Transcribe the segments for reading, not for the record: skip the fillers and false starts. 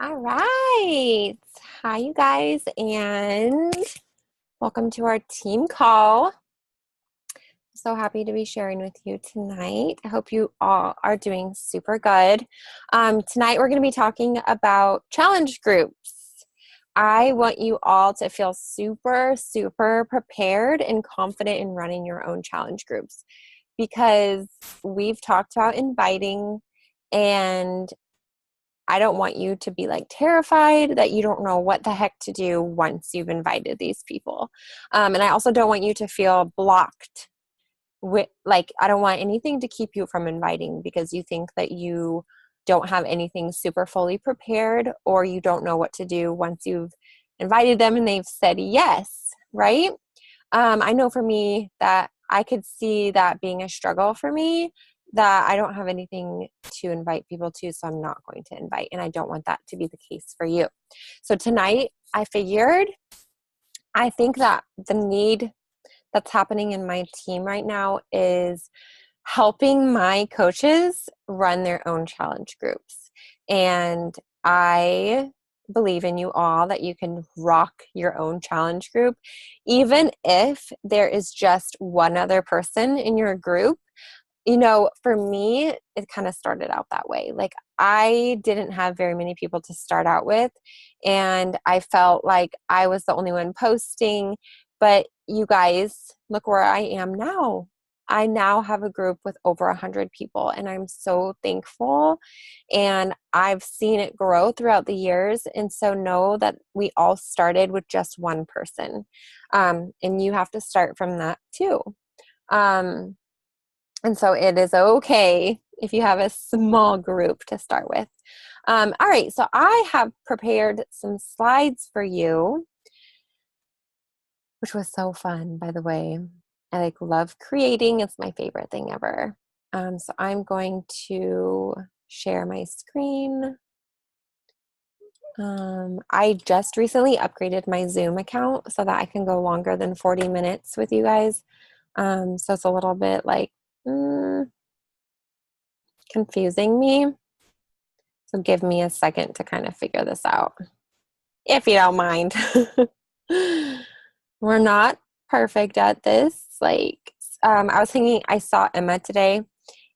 All right. Hi, you guys, and welcome to our team call. So happy to be sharing with you tonight. I hope you all are doing super good. Tonight, we're going to be talking about challenge groups. I want you all to feel super, super prepared and confident in running your own challenge groups because we've talked about inviting, and I don't want you to be like terrified that you don't know what the heck to do once you've invited these people. And I also don't want you to feel blocked. Like, I don't want anything to keep you from inviting because you think that you don't have anything super fully prepared, or you don't know what to do once you've invited them and they've said yes, right? I know for me that I could see that being a struggle for me, that I don't have anything to invite people to, so I'm not going to invite. And I don't want that to be the case for you. So tonight, I think that the need that's happening in my team right now is helping my coaches run their own challenge groups. And I believe in you all that you can rock your own challenge group, even if there is just one other person in your group. For me, it kind of started out that way. Like, I didn't have very many people to start out with, and I felt like I was the only one posting. But you guys, look where I am now. I now have a group with over 100 people, and I'm so thankful. And I've seen it grow throughout the years. And so know that we all started with just one person. And you have to start from that too. Um, and so it is okay if you have a small group to start with. All right, so I have prepared some slides for you, which was so fun, by the way. I love creating. It's my favorite thing ever. So I'm going to share my screen. I just recently upgraded my Zoom account so that I can go longer than 40 minutes with you guys. So it's a little bit confusing me. So give me a second to kind of figure this out, if you don't mind. We're not perfect at this. I was thinking, I saw Emma today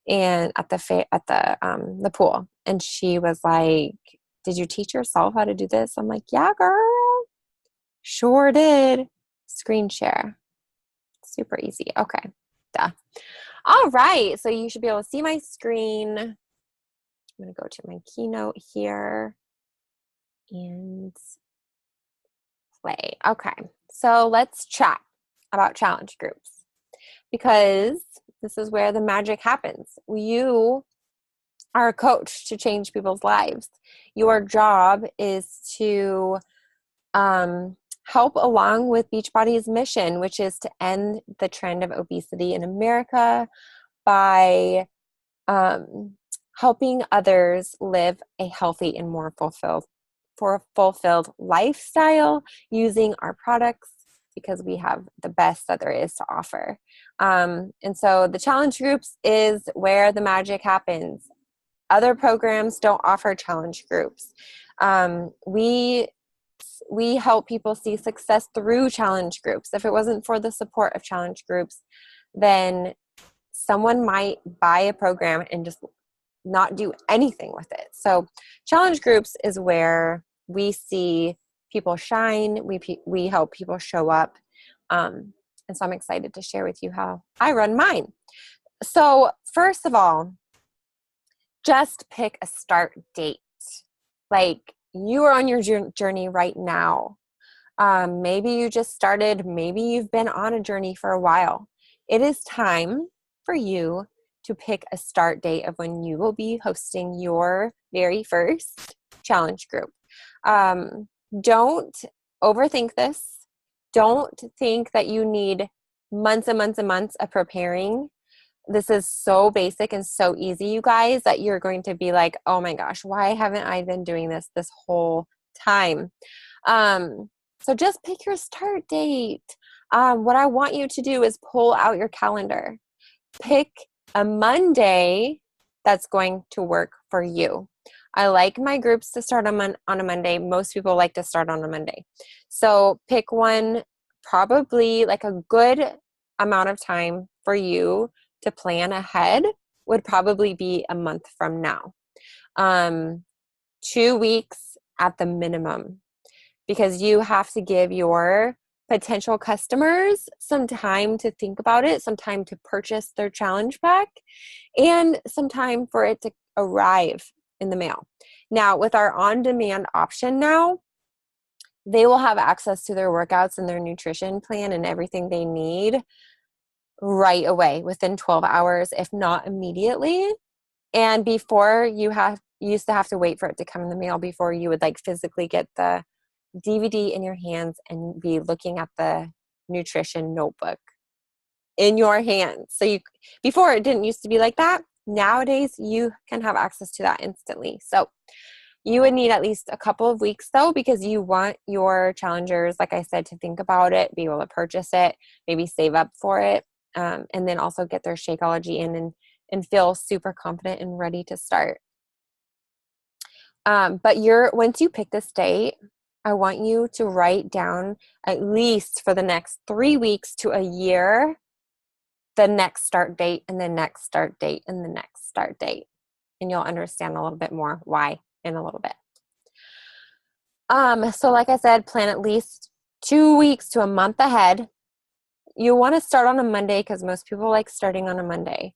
and at the pool, and she was like, "Did you teach yourself how to do this?" I'm like, "Yeah, girl, sure did." Screen share, super easy. Okay, duh. All right, so you should be able to see my screen. I'm gonna go to my keynote here and play. Okay, so let's chat about challenge groups because this is where the magic happens. You are a coach to change people's lives. Your job is to help along with Beachbody's mission, which is to end the trend of obesity in America by helping others live a healthy and more fulfilled lifestyle using our products, because we have the best that there is to offer. And so the challenge groups is where the magic happens. Other programs don't offer challenge groups. We help people see success through challenge groups. If it wasn't for the support of challenge groups, then someone might buy a program and just not do anything with it. So challenge groups is where we see people shine. We help people show up. And so I'm excited to share with you how I run mine. So first of all, just pick a start date. Like, you are on your journey right now. Maybe you just started. Maybe you've been on a journey for a while. It is time for you to pick a start date of when you will be hosting your very first challenge group. Don't overthink this. Don't think that you need months and months and months of preparing. This is so basic and so easy, you guys, that you're going to be like, oh my gosh, why haven't I been doing this whole time? So just pick your start date. What I want you to do is pull out your calendar. Pick a Monday that's going to work for you. I like my groups to start on a Monday. Most people like to start on a Monday. So pick one, probably like a good amount of time for you to plan ahead would probably be a month from now. 2 weeks at the minimum, because you have to give your potential customers some time to think about it, some time to purchase their challenge pack, and some time for it to arrive in the mail. Now, with our on-demand option now, they will have access to their workouts and their nutrition plan and everything they need right away within 12 hours, if not immediately. And before, you used to have to wait for it to come in the mail before you would like physically get the DVD in your hands and be looking at the nutrition notebook in your hands. So before, it didn't used to be like that. Nowadays, you can have access to that instantly. So you would need at least a couple of weeks though, because you want your challengers, like I said, to think about it, be able to purchase it, maybe save up for it, and then also get their Shakeology in and feel super confident and ready to start. But once you pick this date, I want you to write down, at least for the next 3 weeks to a year, the next start date and the next start date and the next start date. And you'll understand a little bit more why in a little bit. So like I said, plan at least 2 weeks to a month ahead. You want to start on a Monday because most people like starting on a Monday.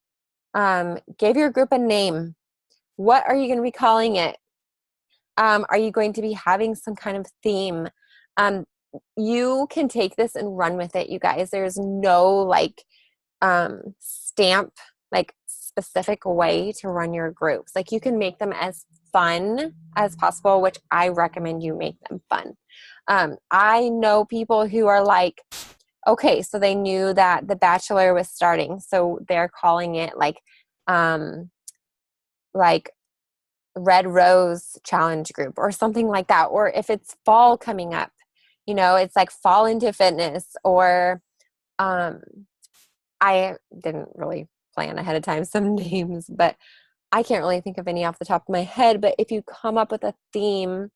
Give your group a name. What are you going to be calling it? Are you going to be having some kind of theme? You can take this and run with it, you guys. There's no stamp, specific way to run your groups. You can make them as fun as possible, which I recommend you make them fun. I know people who are okay, so they knew that The Bachelor was starting, so they're calling it Red Rose Challenge Group or something like that. Or if it's fall coming up, it's Fall into Fitness, or I didn't really plan ahead of time some names, but I can't really think of any off the top of my head. But if you come up with a theme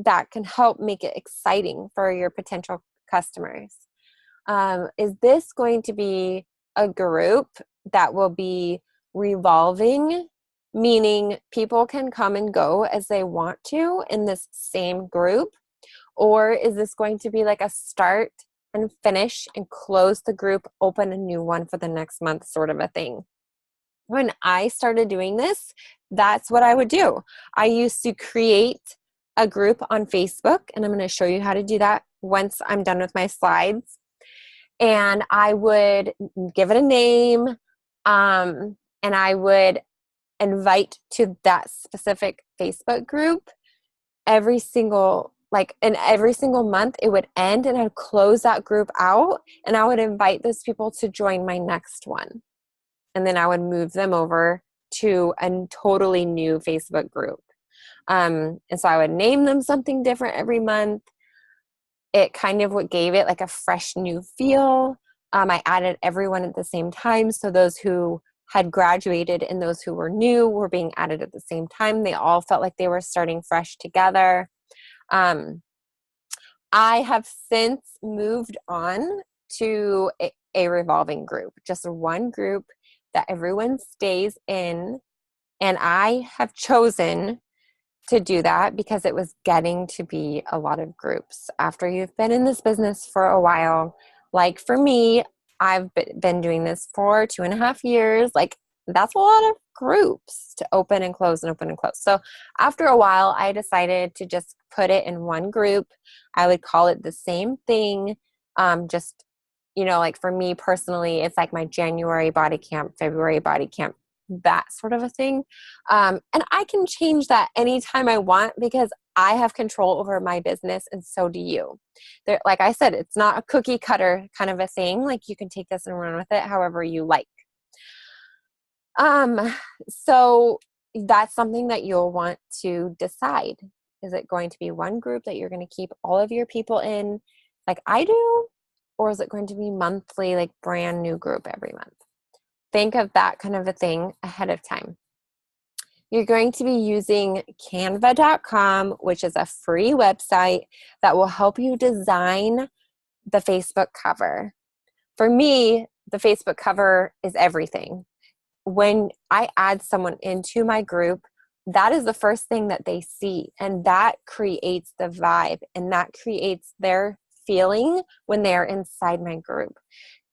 that can help make it exciting for your potential customers. Is this going to be a group that will be revolving, meaning people can come and go as they want to in this same group? Or is this going to be a start and finish and close the group, open a new one for the next month sort of a thing? When I started doing this, that's what I would do. I used to create a group on Facebook, and I'm going to show you how to do that once I'm done with my slides. And I would give it a name, and I would invite to that specific Facebook group every single month. It would end, and I'd close that group out, and I would invite those people to join my next one. And then I would move them over to a totally new Facebook group. And so I would name them something different every month. It kind of what gave it a fresh new feel. I added everyone at the same time. So those who had graduated and those who were new were being added at the same time. They all felt like they were starting fresh together. I have since moved on to a revolving group, just one group that everyone stays in. And I have chosen to do that because it was getting to be a lot of groups. After you've been in this business for a while, for me, I've been doing this for 2.5 years. That's a lot of groups to open and close and open and close. So after a while, I decided to just put it in one group. I would call it the same thing. For me personally, it's my January body camp, February body camp, that sort of a thing. And I can change that anytime I want because I have control over my business, and so do you. Like I said, it's not a cookie cutter kind of a thing. You can take this and run with it however you like. So that's something that you'll want to decide. Is it going to be one group that you're going to keep all of your people in like I do? Or is it going to be monthly, brand new group every month? Think of that kind of a thing ahead of time. you're going to be using canva.com, which is a free website that will help you design the Facebook cover. For me, the Facebook cover is everything. When I add someone into my group, that is the first thing that they see, and that creates the vibe, and that creates their feeling when they're inside my group.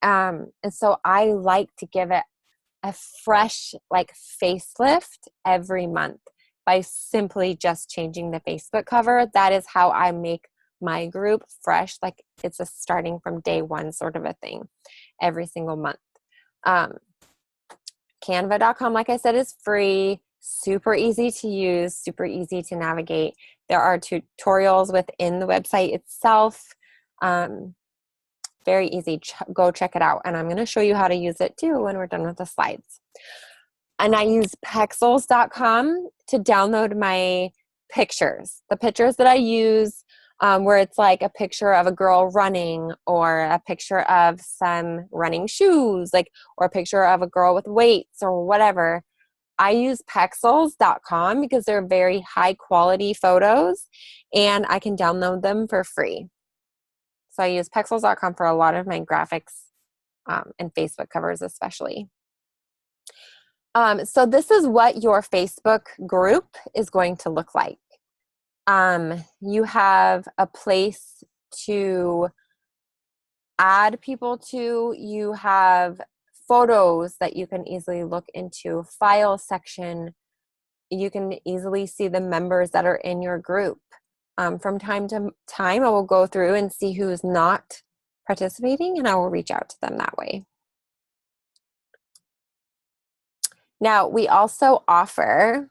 And so I like to give it a fresh facelift every month by simply just changing the Facebook cover. That is how I make my group fresh, like it's a starting from day one sort of a thing every single month. Canva.com, like I said, is free, super easy to use, super easy to navigate. There are tutorials within the website itself. Very easy. Go check it out. And I'm going to show you how to use it too when we're done with the slides. And I use Pexels.com to download my pictures. The pictures that I use, where it's like a picture of a girl running, or a picture of some running shoes, or a picture of a girl with weights or whatever. I use Pexels.com because they're very high quality photos and I can download them for free. So I use Pexels.com for a lot of my graphics and Facebook covers especially. So this is what your Facebook group is going to look like. You have a place to add people to. You have photos that you can easily look into, file section. You can easily see the members that are in your group. From time to time, I will go through and see who's not participating, and I will reach out to them that way. Now, we also offer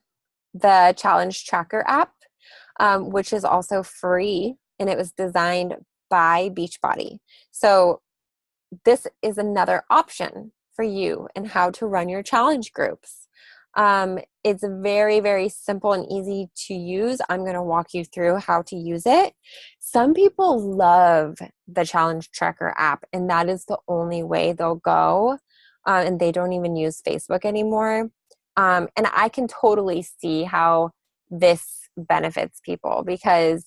the Challenge Tracker app, which is also free, and it was designed by Beachbody. So this is another option for you and how to run your challenge groups. It's very, very simple and easy to use. I'm going to walk you through how to use it. Some people love the Challenge Tracker app, and that is the only way they'll go, and they don't even use Facebook anymore. And I can totally see how this benefits people, because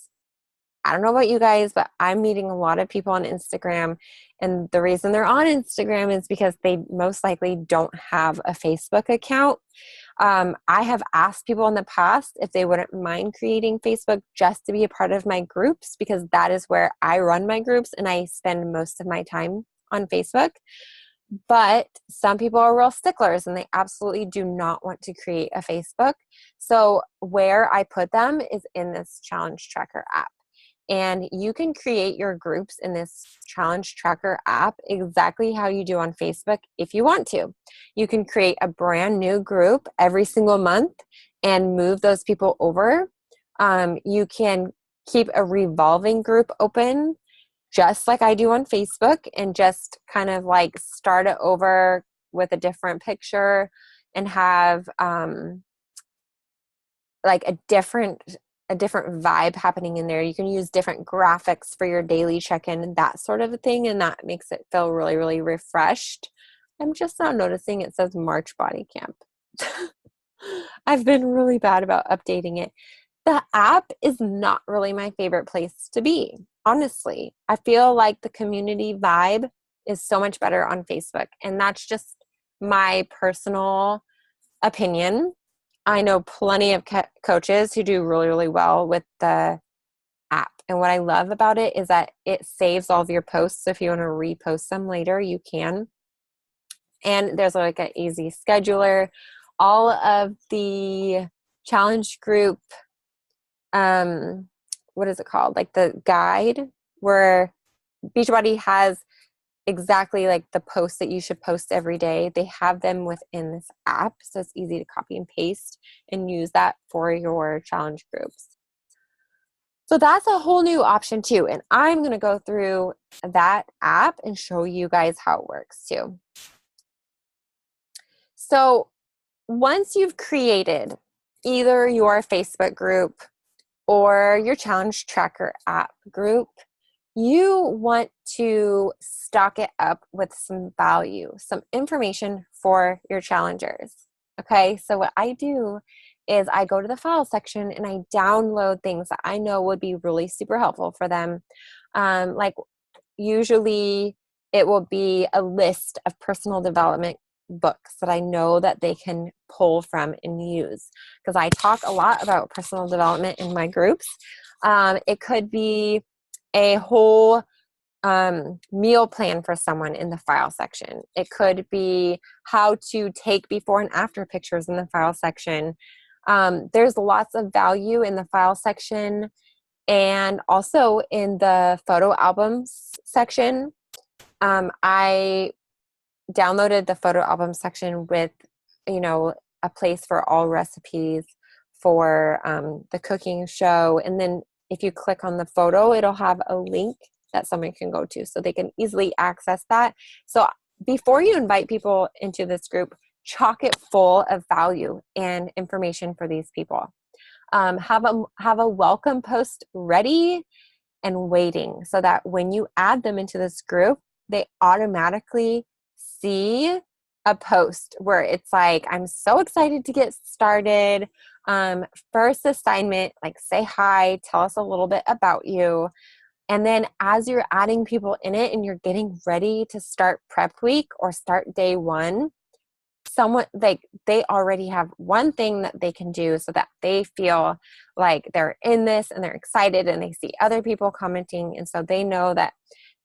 I don't know about you guys, but I'm meeting a lot of people on Instagram, and the reason they're on Instagram is because they most likely don't have a Facebook account. I have asked people in the past if they wouldn't mind creating Facebook just to be a part of my groups, because that is where I run my groups and I spend most of my time on Facebook. But some people are real sticklers and they absolutely do not want to create a Facebook. So where I put them is in this Challenge Tracker app. And you can create your groups in this Challenge Tracker app exactly how you do on Facebook if you want to. You can create a brand new group every single month and move those people over. You can keep a revolving group open just like I do on Facebook, and just kind of start it over with a different picture and have a different vibe happening in there. You can use different graphics for your daily check-in and that sort of a thing, and that makes it feel really, really refreshed. I'm just now noticing it says March Body Camp. I've been really bad about updating it. The app is not really my favorite place to be, honestly. I feel like the community vibe is so much better on Facebook, and that's just my personal opinion. I know plenty of coaches who do really, really well with the app. And what I love about it is that it saves all of your posts. So if you want to repost them later, you can. And there's an easy scheduler. All of the challenge group, what is it called? The guide, where Beachbody has exactly the posts that you should post every day. They have them within this app, so it's easy to copy and paste and use that for your challenge groups. So that's a whole new option too, and I'm going to go through that app and show you guys how it works too. So once you've created either your Facebook group or your Challenge Tracker app group, you want to stock it up with some value, some information for your challengers. Okay, so what I do is I go to the file section and I download things that I know would be really super helpful for them. Like usually it will be a list of personal development books that I know that they can pull from and use, because I talk a lot about personal development in my groups. It could be a whole meal plan for someone in the file section. It could be how to take before and after pictures in the file section. There's lots of value in the file section, and also in the photo albums section. I downloaded the photo album section with, a place for all recipes for the cooking show. And then if you click on the photo, it'll have a link that someone can go to so they can easily access that. So before you invite people into this group, chock it full of value and information for these people. Have a welcome post ready and waiting, so that when you add them into this group, they automatically see a post where it's like, I'm so excited to get started. First assignment, like say hi, tell us a little bit about you. And then as you're adding people in it and you're getting ready to start prep week or start day one, someone like they already have one thing that they can do so that they feel like they're in this and they're excited, and they see other people commenting, and so they know that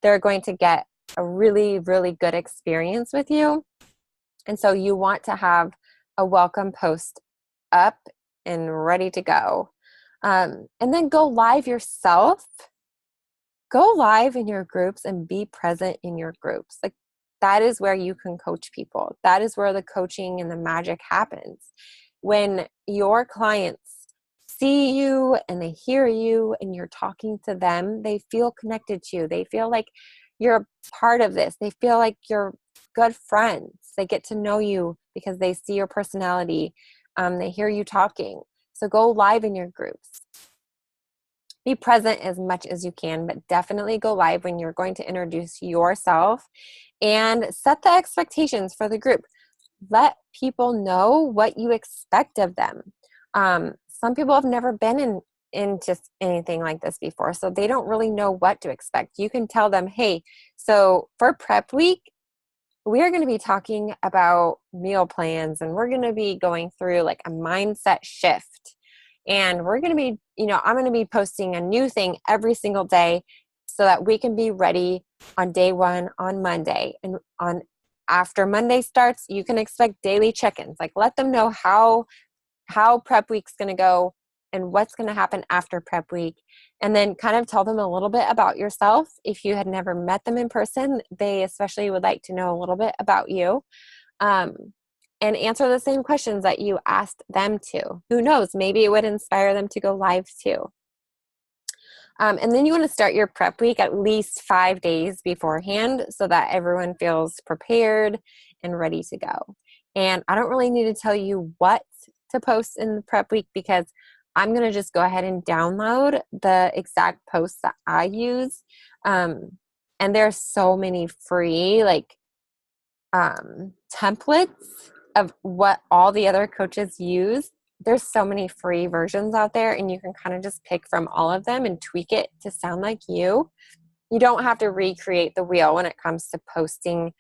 they're going to get a really, really good experience with you. And so you want to have a welcome post up and ready to go. And then go live yourself. Go live in your groups and be present in your groups. Like, that is where you can coach people. That is where the coaching and the magic happens. When your clients see you and they hear you and you're talking to them, they feel connected to you. They feel like you're part of this. They feel like you're good friends. They get to know you because they see your personality. They hear you talking. So go live in your groups. Be present as much as you can, but definitely go live when you're going to introduce yourself, and set the expectations for the group. Let people know what you expect of them. Some people have never been in just anything like this before, so they don't really know what to expect. You can tell them, hey, so for prep week, we are going to be talking about meal plans, and we're going to be going through like a mindset shift. And we're going to be, I'm going to be posting a new thing every single day so that we can be ready on day one on Monday. And after Monday starts, you can expect daily check-ins. Like, let them know how prep week's going to go and what's going to happen after prep week. And then kind of tell them a little bit about yourself. If you had never met them in person, they especially would like to know a little bit about you. And answer the same questions that you asked them to. Who knows? Maybe it would inspire them to go live too. And then you want to start your prep week at least 5 days beforehand so that everyone feels prepared and ready to go. And I don't really need to tell you what to post in the prep week, because I'm going to just go ahead and download the exact posts that I use. And there's so many free templates of what all the other coaches use. There's so many free versions out there, and you can kind of just pick from all of them and tweak it to sound like you. You don't have to recreate the wheel when it comes to posting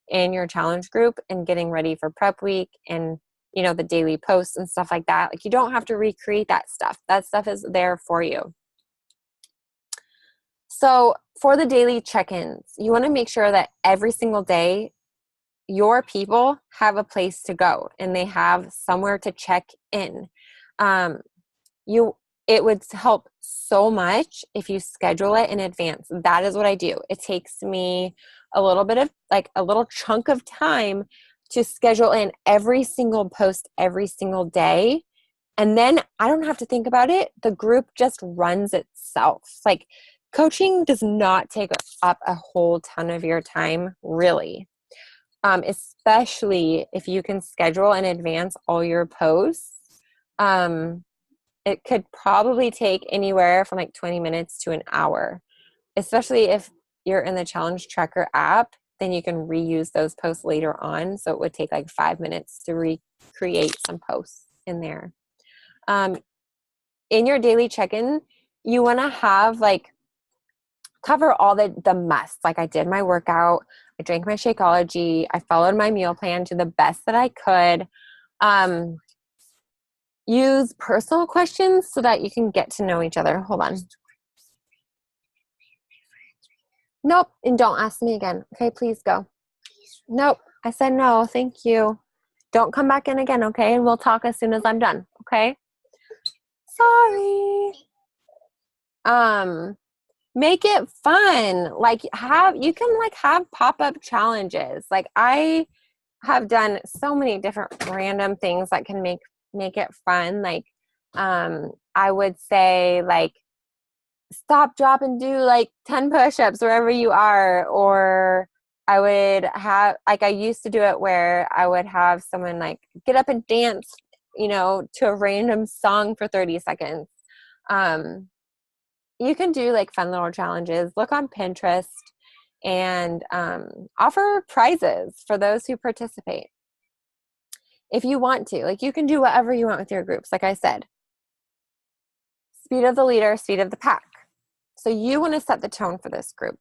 in your challenge group and getting ready for prep week and, the daily posts and stuff like that. Like, you don't have to recreate that stuff. That stuff is there for you. So for the daily check-ins, you want to make sure that every single day your people have a place to go and they have somewhere to check in. It would help so much if you schedule it in advance. That is what I do. It takes me a little bit of a little chunk of time to schedule in every single post every single day. And then I don't have to think about it. The group just runs itself. Like, coaching does not take up a whole ton of your time, really. Especially if you can schedule in advance all your posts. It could probably take anywhere from 20 minutes to an hour, especially if you're in the Challenge Tracker app. Then you can reuse those posts later on. So it would take 5 minutes to recreate some posts in there. In your daily check-in, you want to have like cover all the must. Like I did my workout, I drank my Shakeology, I followed my meal plan to the best that I could. Use personal questions so that you can get to know each other. Hold on. Nope, and don't ask me again. Okay, please go. Nope, I said no, thank you. Don't come back in again, okay? And we'll talk as soon as I'm done, okay? Sorry. Make it fun. Like you can like have pop-up challenges. Like I have done so many different random things that can make it fun. Like I would say like stop, drop, and do like 10 push-ups wherever you are. Or I would have, like I used to do it where I would have someone like get up and dance, to a random song for 30 seconds. You can do like fun little challenges. Look on Pinterest and offer prizes for those who participate. If you want to, like you can do whatever you want with your groups. Like I said, speed of the leader, speed of the pack. So you want to set the tone for this group.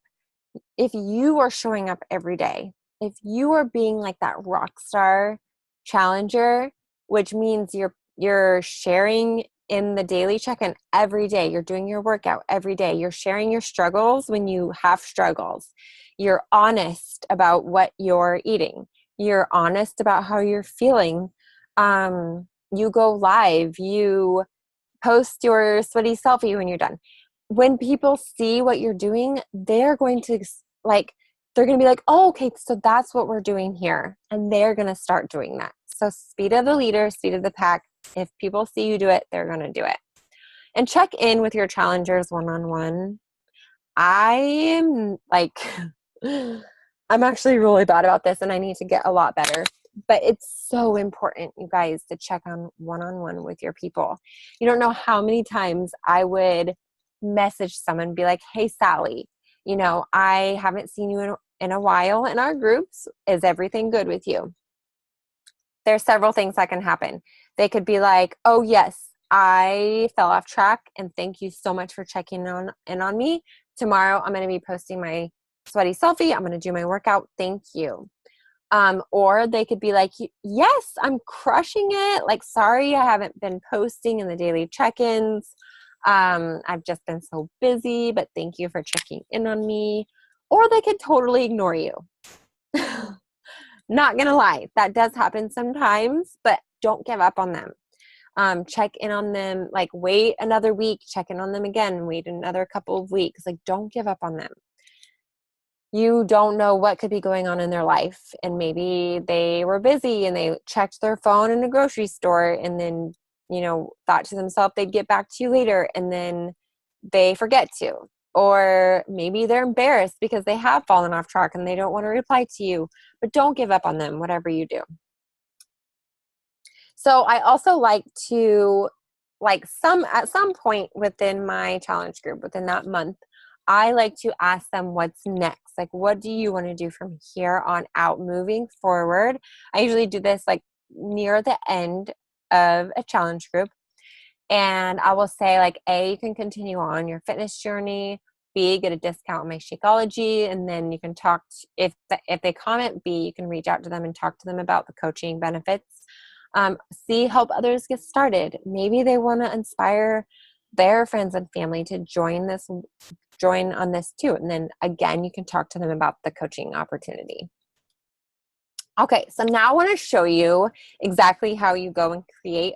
If you are showing up every day, if you are being like that rock star challenger, which means you're sharing in the daily check-in every day, you're doing your workout every day, you're sharing your struggles when you have struggles, you're honest about what you're eating, you're honest about how you're feeling, you go live, you post your sweaty selfie when you're done. When people see what you're doing, they're going to be like, oh, okay, so that's what we're doing here. And they're going to start doing that. So speed of the leader, speed of the pack. If people see you do it, they're going to do it. And check in with your challengers one-on-one. I am like, I'm actually really bad about this and I need to get a lot better. But it's so important, you guys, to check on one-on-one with your people. You don't know how many times I would message someone and be like, hey, Sally, I haven't seen you in a while in our groups. Is everything good with you? There's several things that can happen. They could be like, oh, yes, I fell off track and thank you so much for checking in on me. Tomorrow, I'm going to be posting my sweaty selfie. I'm going to do my workout. Thank you. Or they could be like, yes, I'm crushing it. Like, sorry, I haven't been posting in the daily check-ins. I've just been so busy, but thank you for checking in on me. Or they could totally ignore you. Not gonna lie, that does happen sometimes, but don't give up on them. Check in on them, like wait another week, check in on them again, wait another couple of weeks. Like, don't give up on them. You don't know what could be going on in their life, and maybe they were busy and they checked their phone in a grocery store and then thought to themselves they'd get back to you later, and then they forget to. Or maybe they're embarrassed because they have fallen off track and they don't want to reply to you. But don't give up on them, whatever you do. So I also like to, at some point within my challenge group, within that month, I like to ask them what's next. Like, what do you want to do from here on out moving forward? I usually do this like near the end of a challenge group. And I will say, like, A, you can continue on your fitness journey. B, get a discount on my Shakeology. And then you can talk, if they comment B, you can reach out to them and talk to them about the coaching benefits. C, help others get started. Maybe they want to inspire their friends and family to join on this too. And then again, you can talk to them about the coaching opportunity. Okay, so now I want to show you exactly how you go and create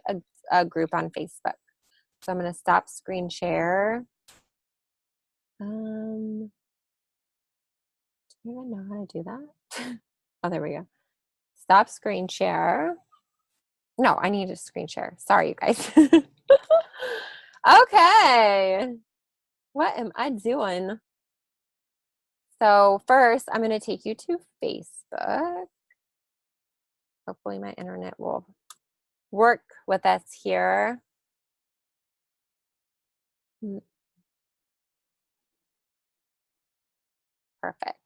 a group on Facebook. So I'm going to stop screen share. Do you even know how to do that? Oh, there we go. Stop screen share. No, I need a screen share. Sorry, you guys. Okay. What am I doing? So first, I'm going to take you to Facebook. Hopefully my internet will work with us here. Perfect.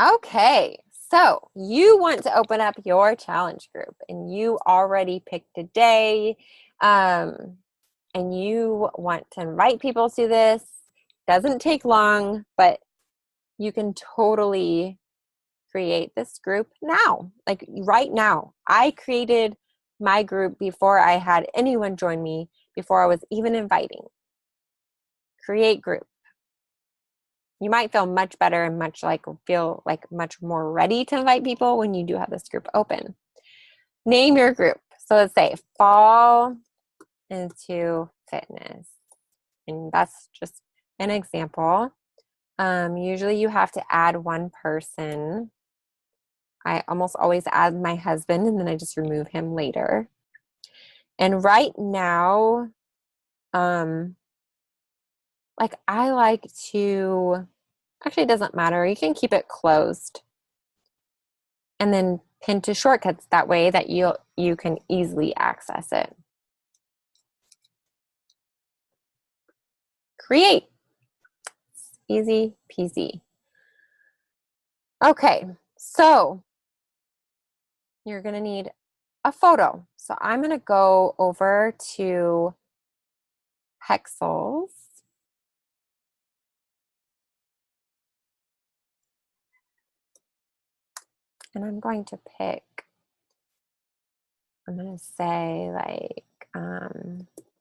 Okay, So you want to open up your challenge group and you already picked a day and you want to invite people to this. Doesn't take long, but you can totally create this group now, like right now. I created my group before I had anyone join me, before I was even inviting. Create group. You might feel much better and feel like much more ready to invite people when you do have this group open. Name your group. So let's say Fall into Fitness. And that's just an example. Usually you have to add one person. I almost always add my husband and then I just remove him later. And right now, I like to, actually it doesn't matter. You can keep it closed and then pin to shortcuts that way that you can easily access it. Create. Easy peasy. Okay, so you're going to need a photo. So I'm going to go over to Pexels. And I'm going to pick, I'm going to say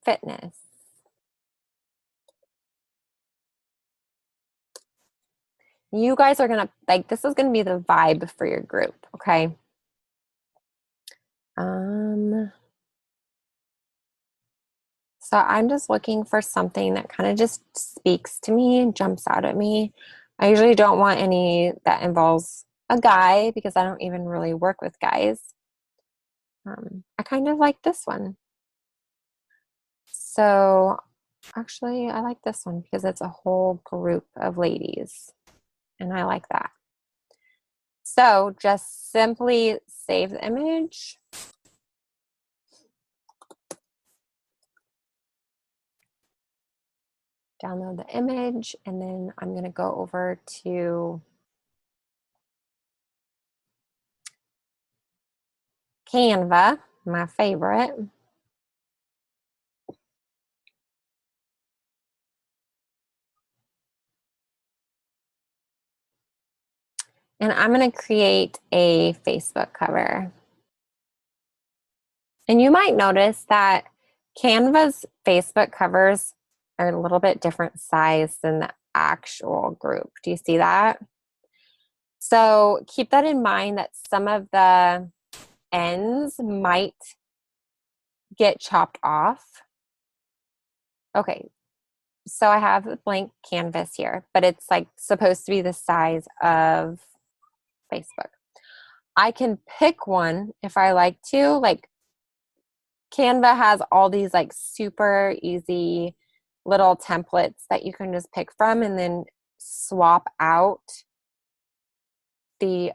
fitness. You guys are going to, this is going to be the vibe for your group, okay? So I'm just looking for something that kind of just speaks to me and jumps out at me. I usually don't want any that involves a guy because I don't even really work with guys. I kind of like this one. So actually I like this one because it's a whole group of ladies and I like that. So just simply save the image. Download the image, and then I'm going to go over to Canva, my favorite. And I'm going to create a Facebook cover. And you might notice that Canva's Facebook covers are a little bit different size than the actual group. Do you see that? So keep that in mind that some of the ends might get chopped off. Okay, so I have a blank canvas here, but it's supposed to be the size of Facebook. I can pick one if I like to. Canva has all these super easy little templates that you can just pick from and then swap out the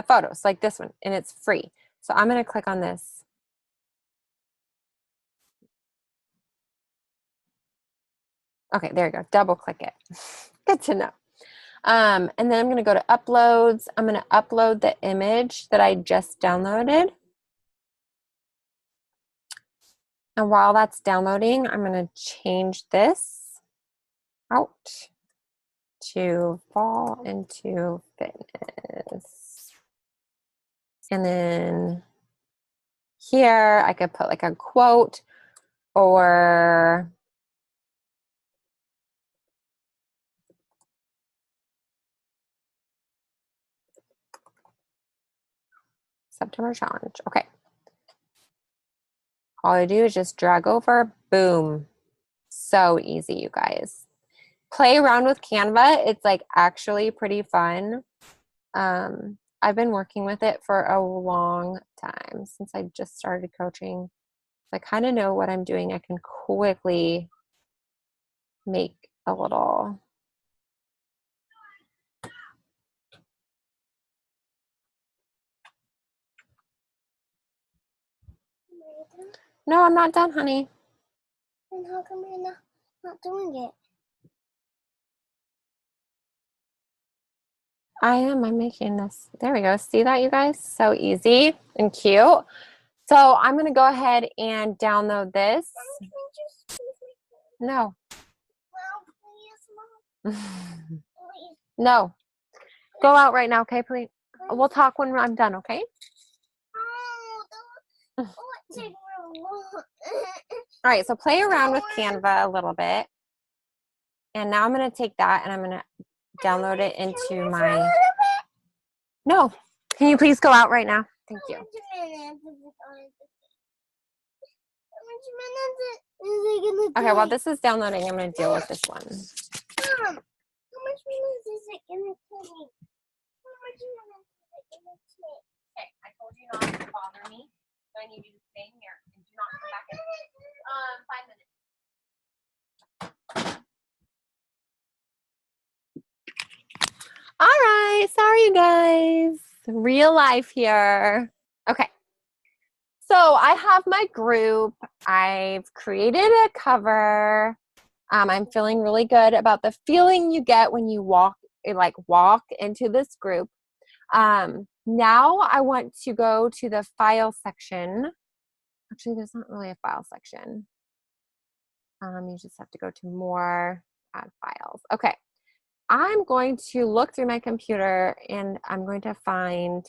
photos like this one, and it's free. So I'm going to click on this. Okay, there you go. Double click it. Good to know. And then I'm going to go to uploads. I'm going to upload the image that I just downloaded. And while that's downloading, I'm going to change this out to Fall into Fitness. And then here I could put a quote or September challenge. Okay. All I do is just drag over, boom. So easy, you guys. Play around with Canva. It's actually pretty fun. I've been working with it for a long time since I just started coaching. I kind of know what I'm doing. I can quickly make a little. No, I'm not done, honey. Then how come you're not doing it? I am. I'm making this. There we go. See that, you guys? So easy and cute. So I'm going to go ahead and download this. Mom, can you just please make it? No. Well, please, Mom. Please. No. Go out right now, okay, please? We'll talk when I'm done, okay? Oh, take real long. All right, so play around with Canva a little bit. And now I'm going to take that and I'm going to download it into my... No. Can you please go out right now? Thank you. Okay, while this is downloading, I'm going to deal with this one. Mom, how much minutes is it gonna take? How much minutes is it gonna take? Okay, I told you not to bother me, so I need you to stay in here and do not come back in. 5 minutes. All right, sorry you guys. Real life here. Okay. So I have my group. I've created a cover. I'm feeling really good about the feeling you get when you walk into this group. Now I want to go to the file section. Actually, there's not really a file section. You just have to go to more, add files. Okay. I'm going to look through my computer and I'm going to find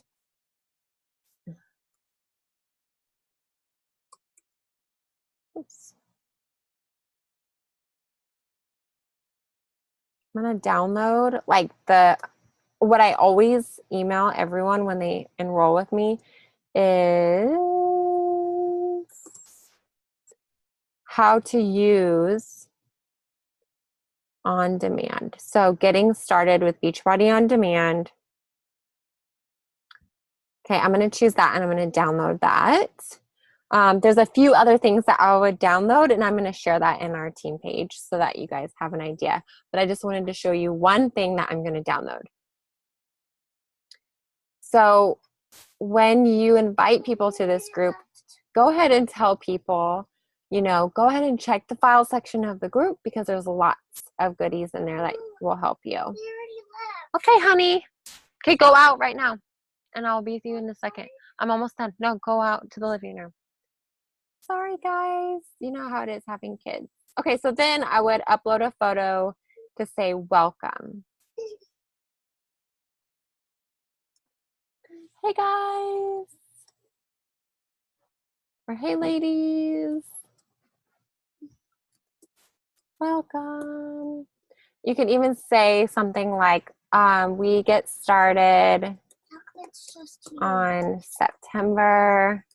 oops. I'm going to download like what I always email everyone when they enroll with me is how to use On Demand. So getting started with Beachbody On Demand. Okay, I'm going to choose that and I'm going to download that. There's a few other things that I would download and I'm going to share that in our team page so that you guys have an idea. But I just wanted to show you one thing that I'm going to download. So when you invite people to this group, go ahead and tell people, go ahead and check the file section of the group because there's lots of goodies in there that will help you. Okay, honey. Okay, go out right now and I'll be with you in a second. I'm almost done. No, go out to the living room. Sorry, guys. You know how it is having kids. Okay, so then I would upload a photo to say welcome. Hey, guys. Or hey, ladies. Welcome. You can even say something like, we get started on September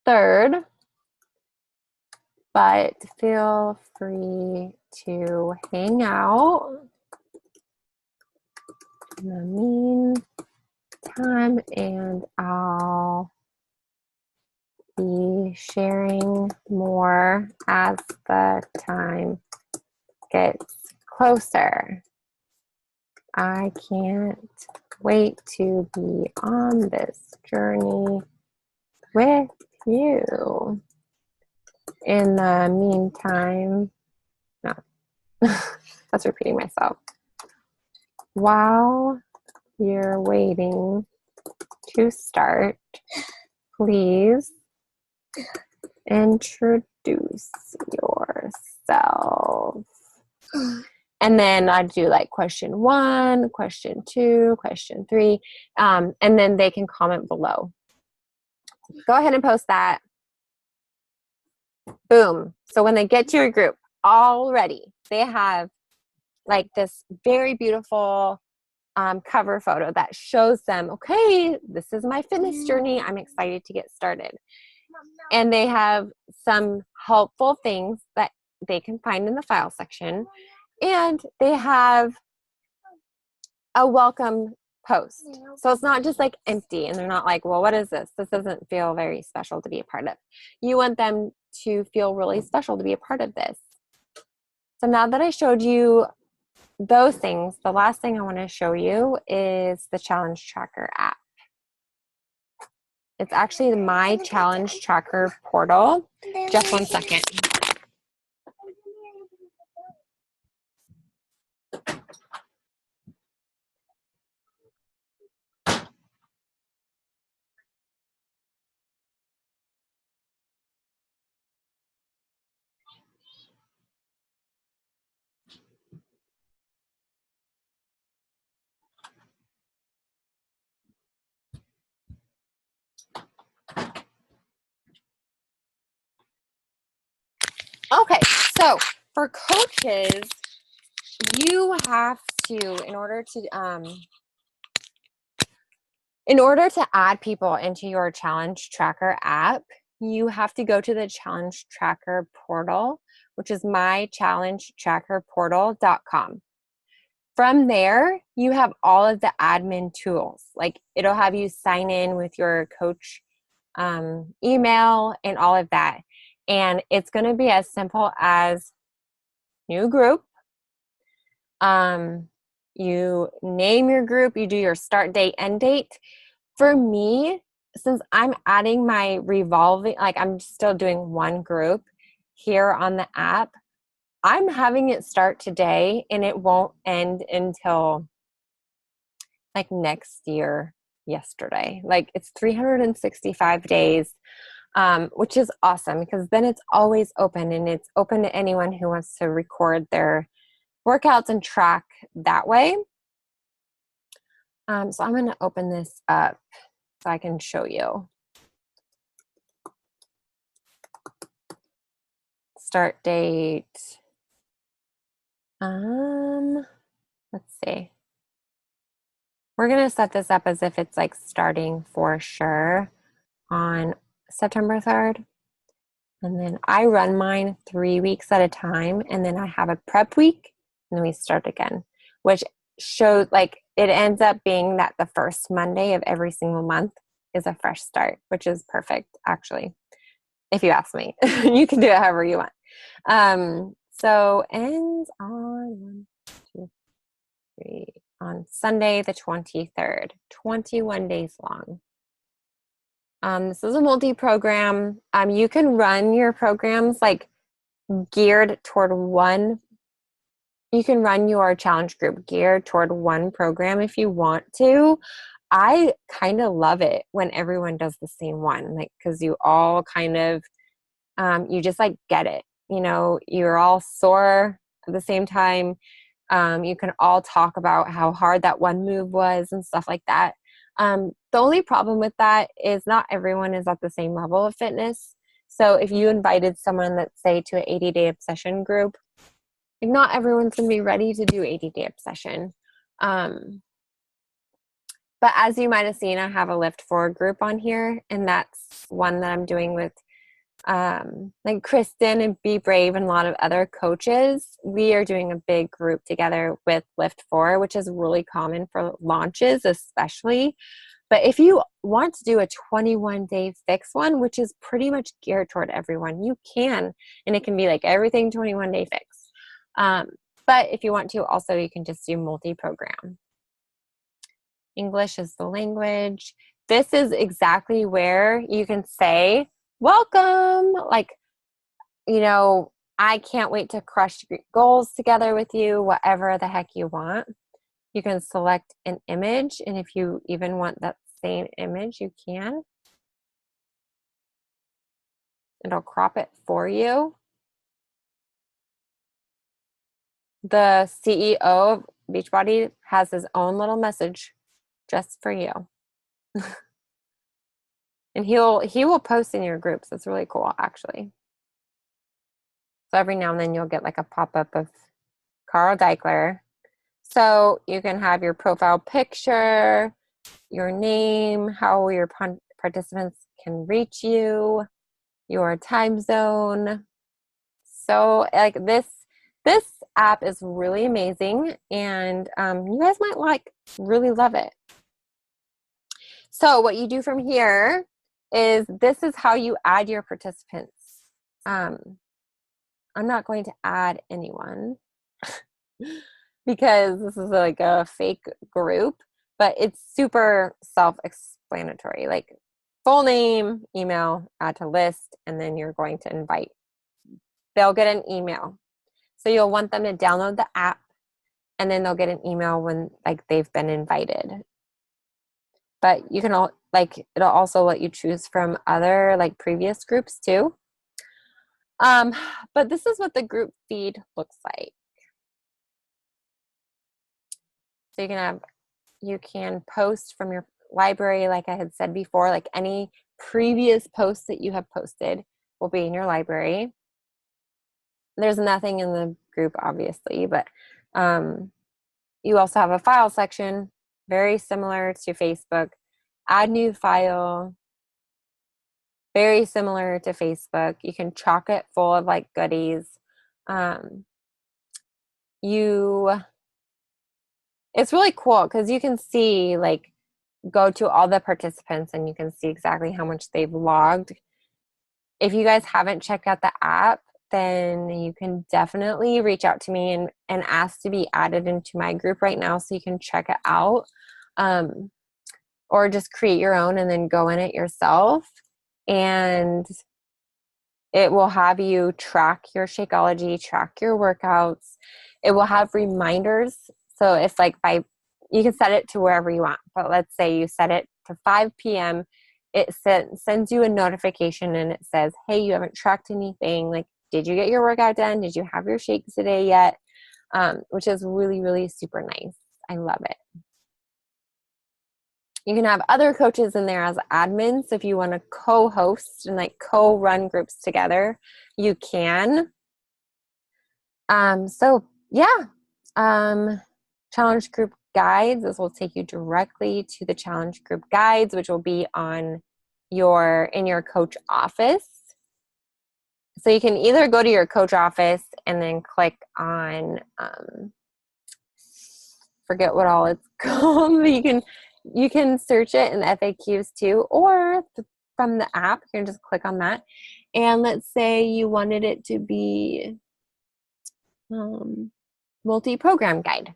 3rd, but feel free to hang out in the meantime, and I'll be sharing more as the time gets closer. I can't wait to be on this journey with you. In the meantime, no, that's repeating myself. While you're waiting to start, please introduce yourself. And then I do like question 1, question 2, question 3, and then they can comment below. Go ahead and post that. Boom. So when they get to your group, already they have like this very beautiful cover photo that shows them, okay, this is my fitness journey. I'm excited to get started. And they have some helpful things that they can find in the file section. And they have a welcome post. So it's not just like empty and they're not like, well, what is this? This doesn't feel very special to be a part of. You want them to feel really special to be a part of this. So now that I showed you those things, the last thing I want to show you is the Challenge Tracker app. It's actually my Challenge Tracker portal. Just one second. Okay, so for coaches, you have to, in order to add people into your challenge tracker app, you have to go to the challenge tracker portal, which is mychallengetrackerportal.com. From there, you have all of the admin tools. Like it'll have you sign in with your coach email and all of that. And it's going to be as simple as new group. You name your group, you do your start date, end date. For me, since I'm adding my revolving, like I'm still doing one group here on the app, I'm having it start today and it won't end until like next year, yesterday. Like it's 365 days, which is awesome because then it's always open and it's open to anyone who wants to record their workouts and track that way. So I'm going to open this up so I can show you. Start date. Let's see. We're going to set this up as if it's like starting for sure on September 3rd. And then I run mine 3 weeks at a time. And then I have a prep week and then we start again, which shows like it ends up being that the first Monday of every single month is a fresh start, which is perfect actually. If you ask me, you can do it however you want. So ends on 1, 2, 3 on Sunday the 23rd, 21 days long. This is a multi-program. You can run your programs like geared toward one. You can run your challenge group geared toward one program if you want to. I kind of love it when everyone does the same one, like because you all kind of you just like get it. You know, you're all sore at the same time. You can all talk about how hard that one move was and stuff like that. The only problem with that is not everyone is at the same level of fitness. So if you invited someone, let's say, to an 80-day obsession group, like not everyone's going to be ready to do 80-day obsession. But as you might have seen, I have a Lift Forward group on here, and that's one that I'm doing with like Kristen and Be Brave and a lot of other coaches. We are doing a big group together with Lift 4, which is really common for launches especially. But if you want to do a 21-day fix one, which is pretty much geared toward everyone, you can, and it can be like everything 21-day fix. But if you want to also, you can just do multi-program. English is the language. This is exactly where you can say, welcome, like, you know, I can't wait to crush goals together with you, whatever the heck you want. You can select an image, and if you even want that same image, you can. It'll crop it for you. The CEO of Beachbody has his own little message just for you. And he will post in your groups. It's really cool, actually. So every now and then you'll get like a pop-up of Carl Deichler. So you can have your profile picture, your name, how your participants can reach you, your time zone. So like this app is really amazing, and you guys might really love it. So what you do from here is this is how you add your participants. I'm not going to add anyone because this is like a fake group, but it's super self-explanatory. Like full name, email, add to list, and then you're going to invite. They'll get an email. So you'll want them to download the app, and then they'll get an email when like they've been invited. But you can all like it'll also let you choose from other like previous groups too. But this is what the group feed looks like. So you can post from your library, like I had said before, like any previous posts that you have posted will be in your library. there's nothing in the group, obviously, but you also have a file section, very similar to Facebook. Add new file, very similar to Facebook. You can chock it full of like goodies. It's really cool because you can see, like, go to all the participants and you can see exactly how much they've logged. If you guys haven't checked out the app, then you can definitely reach out to me and ask to be added into my group right now so you can check it out. Or just create your own and then go in it yourself. And it will have you track your Shakeology, track your workouts. It will have reminders. So if like you can set it to wherever you want, but let's say you set it to 5 p.m., it sends you a notification and it says, hey, you haven't tracked anything. Like, did you get your workout done? Did you have your shakes today yet? Which is really, really super nice. I love it. You can have other coaches in there as admins. So if you want to co-host and like co-run groups together, you can. Challenge group guides. This will take you directly to the challenge group guides, which will be in your coach office. So you can either go to your coach office and then click on, forget what all it's called, but you can search it in the FAQs too, or from the app, you can just click on that. And let's say you wanted it to be multi-program guide.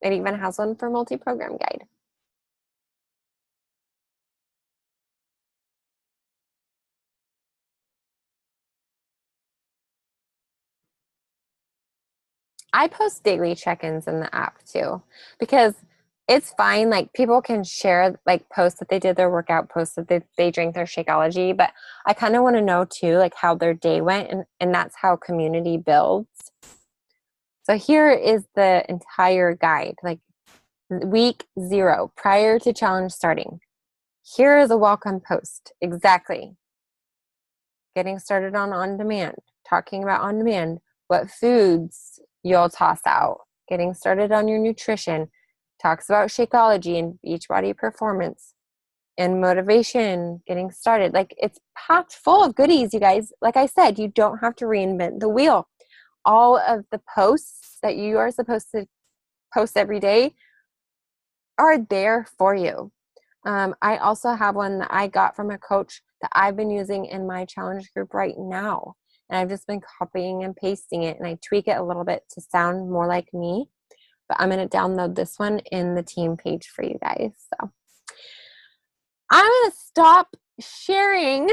It even has one for multi-program guide. I post daily check-ins in the app too, because it's fine. Like, people can share, like, posts that they did their workout, posts that they drank their Shakeology, but I kind of want to know too, like, how their day went, and that's how community builds. So here is the entire guide, like week 0, prior to challenge starting. Here is a welcome post. Exactly. Getting started on demand, talking about on demand, what foods you'll toss out, getting started on your nutrition, talks about Shakeology and Beachbody Performance, and motivation, getting started. Like, it's packed full of goodies, you guys. Like I said, you don't have to reinvent the wheel. All of the posts that you are supposed to post every day are there for you. I also have one that I got from a coach that I've been using in my challenge group right now. And I've just been copying and pasting it, and I tweak it a little bit to sound more like me. But I'm going to download this one in the team page for you guys. So I'm going to stop sharing,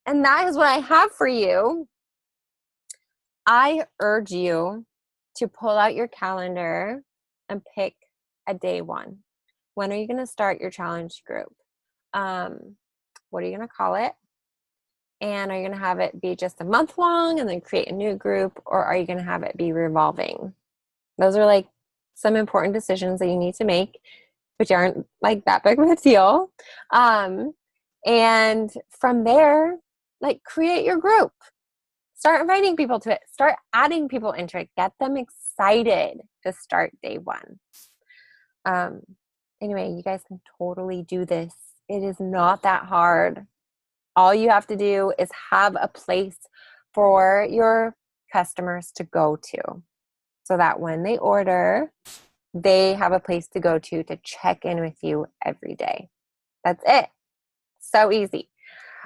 and that is what I have for you. I urge you to pull out your calendar and pick a day one. When are you going to start your challenge group? What are you going to call it? And are you going to have it be just a month long and then create a new group, or are you going to have it be revolving? Those are like some important decisions that you need to make, which aren't like that big of a deal. And from there, like, create your group. Start inviting people to it. Start adding people into it. Get them excited to start day one. Anyway, you guys can totally do this. It is not that hard. All you have to do is have a place for your customers to go to, so that when they order, they have a place to go to check in with you every day. That's it. So easy.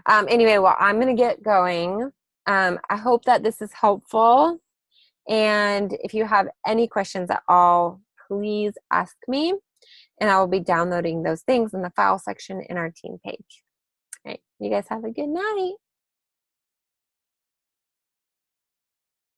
Anyway, well, I'm going to get going. I hope that this is helpful. And if you have any questions at all, please ask me, and I will be downloading those things in the file section in our team page. All right. You guys have a good night.